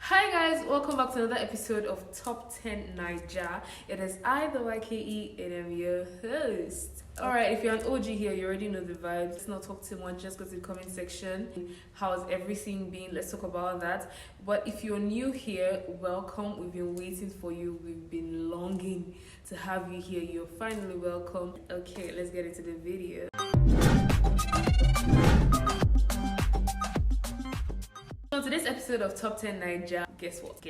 Hi guys, welcome back to another episode of Top 10 Naija. It is I, the YKE, and I'm your host. Alright, if you're an OG here, you already know the vibes. Let's not talk too much, just go to the comment section. How's everything been? Let's talk about that. But if you're new here, welcome. We've been waiting for you. We've been longing to have you here. You're finally welcome. Okay, let's get into the video. So today's episode of Top 10 Naija, guess what?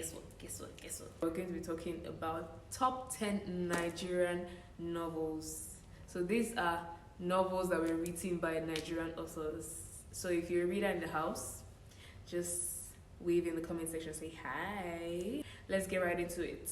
We're going to be talking about top 10 Nigerian novels. So these are novels that were written by Nigerian authors. So if you're a reader in the house, just wave in the comment section, say hi. Let's get right into it.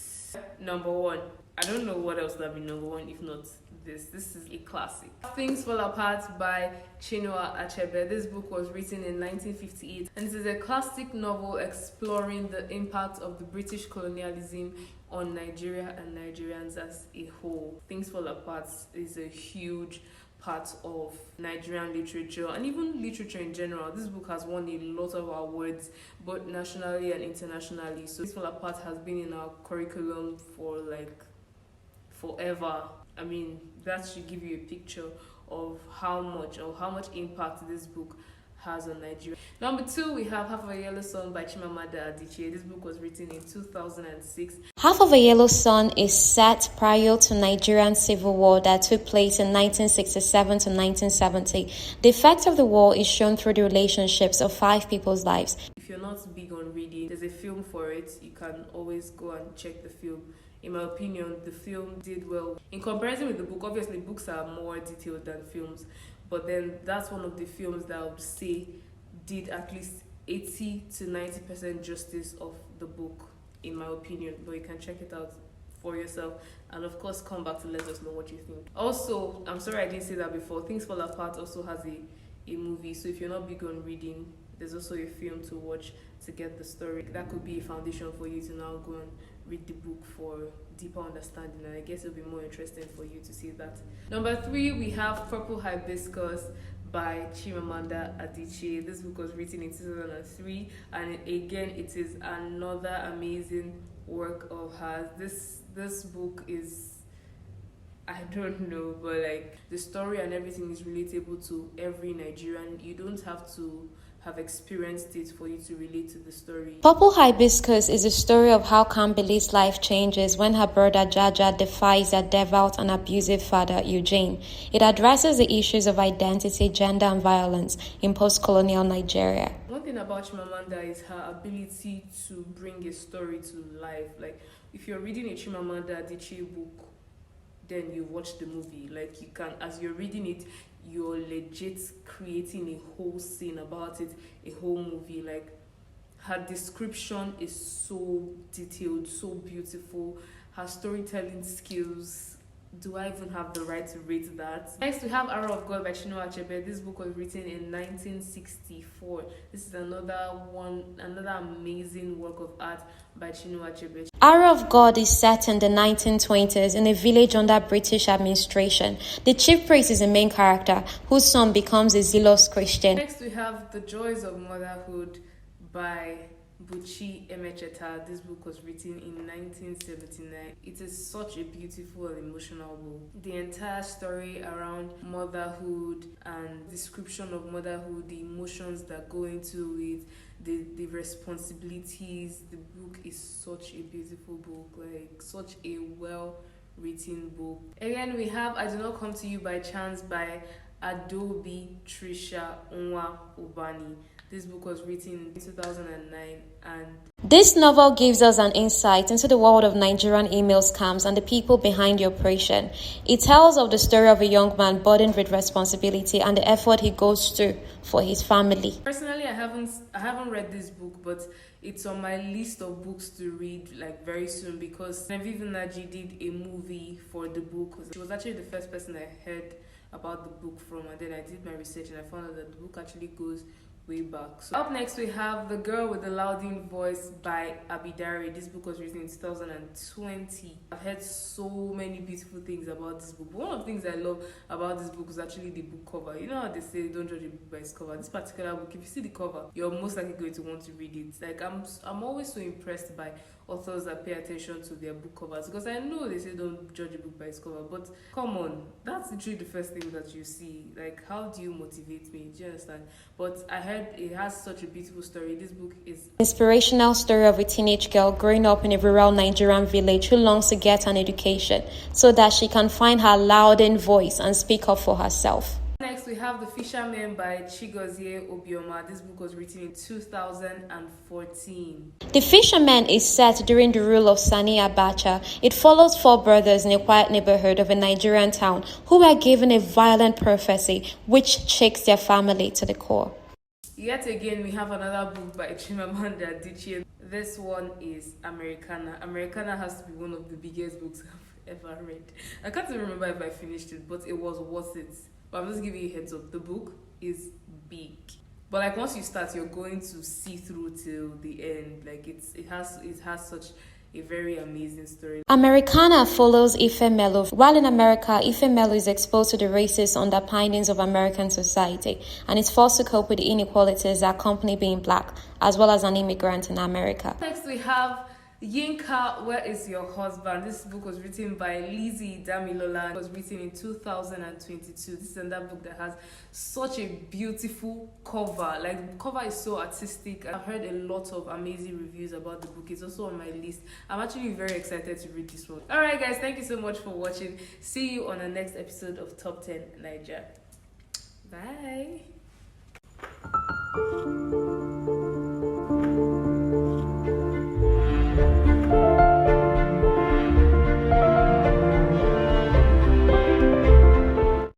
Number one. I don't know what else would be number one if not this. This is a classic. Things Fall Apart by Chinua Achebe. This book was written in 1958 and this is a classic novel exploring the impact of the British colonialism on Nigeria and Nigerians as a whole. Things Fall Apart is a huge part of Nigerian literature and even literature in general. This book has won a lot of awards both nationally and internationally. So Things Fall Apart has been in our curriculum for like forever. I mean, that should give you a picture of how much impact this book has on Nigeria. Number two, we have Half of a Yellow Sun by Chimamanda Adichie. This book was written in 2006. Half of a Yellow Sun is set prior to Nigerian civil war that took place in 1967 to 1970. The effect of the war is shown through the relationships of 5 people's lives. If you're not big on reading, there's a film for it. You can always go and check the film. In my opinion, the film did well. In comparison with the book, obviously books are more detailed than films, but then that's one of the films that I would say did at least 80 to 90% justice of the book, in my opinion. But you can check it out for yourself and of course come back to let us know what you think. Also, I'm sorry I didn't say that before, Things Fall Apart also has a movie, so if you're not big on reading, there's also a film to watch to get the story. That could be a foundation for you to now go and read the book for deeper understanding, and I guess it'll be more interesting for you to see that. Number 3, we have Purple Hibiscus by Chimamanda Adichie. This book was written in 2003 and again it is another amazing work of hers. This book is, I don't know, but like the story and everything is relatable to every Nigerian. You don't have to have experienced it for you to relate to the story. Purple Hibiscus is a story of how Kambili's life changes when her brother Jaja defies their devout and abusive father Eugene. It addresses the issues of identity, gender and violence in post-colonial Nigeria. One thing about Chimamanda is her ability to bring a story to life. Like if you're reading a Chimamanda Adichie book, then you watch the movie. Like you can, as you're reading it, you're legit creating a whole scene about it, a whole movie. Like her description is so detailed, so beautiful. Her storytelling skills, do I even have the right to rate that? Next, we have Arrow of God by Chinua Achebe. This book was written in 1964. This is another amazing work of art by Chinua Achebe. Arrow of God is set in the 1920s in a village under British administration. The chief priest is the main character, whose son becomes a zealous Christian. Next, we have The Joys of Motherhood by Buchi Emecheta. This book was written in 1979. It is such a beautiful and emotional book. The entire story around motherhood and description of motherhood, the emotions that go into it, the responsibilities. The book is such a beautiful book, like such a well-written book. Again, we have I Do Not Come to You by Chance by Adobe Trisha Nwa Ubani. This book was written in 2009 and this novel gives us an insight into the world of Nigerian email scams and the people behind the operation. It tells of the story of a young man burdened with responsibility and the effort he goes through for his family. Personally, I haven't read this book, but it's on my list of books to read like very soon because Neviv Naji did a movie for the book. She was actually the first person I heard about the book from, and then I did my research and I found out that the book actually goes way back. So up next we have The Girl with the Louding Voice by Abidari. This book was written in 2020. I've heard so many beautiful things about this book. But one of the things I love about this book is actually the book cover. You know how they say don't judge a book by its cover. This particular book, if you see the cover, you're most likely going to want to read it. Like I'm always so impressed by authors that pay attention to their book covers, because I know they say don't judge a book by its cover, but come on, that's literally the first thing that you see. Like, how do you motivate me? Do you understand? But I heard it has such a beautiful story. This book is Inspirational story of a teenage girl growing up in a rural Nigerian village who longs to get an education so that she can find her louding voice and speak up for herself. Next, we have The Fisherman by Chigozie Obioma. This book was written in 2014. The Fisherman is set during the rule of Sani Abacha. It follows four brothers in a quiet neighborhood of a Nigerian town who were given a violent prophecy which shakes their family to the core. Yet again, we have another book by Chimamanda Adichie. This one is Americana. Americana has to be one of the biggest books I've ever read. I can't even remember if I finished it, but it was worth it. But I'm just giving you a heads up. The book is big, but like once you start, you're going to see through till the end. Like it has such a very amazing story. Americana follows Ife Melo. While in America, Ife Melo is exposed to the racist underpinnings of American society and is forced to cope with the inequalities that accompany being black, as well as an immigrant in America. Next, we have Yinka, Where Is Your Husband? This book was written by Lizzie Damilola. It was written in 2022. This is another book that has such a beautiful cover. Like, the cover is so artistic. I've heard a lot of amazing reviews about the book. It's also on my list. I'm actually very excited to read this one. Alright guys, thank you so much for watching. See you on the next episode of Top 10 Naija. Bye.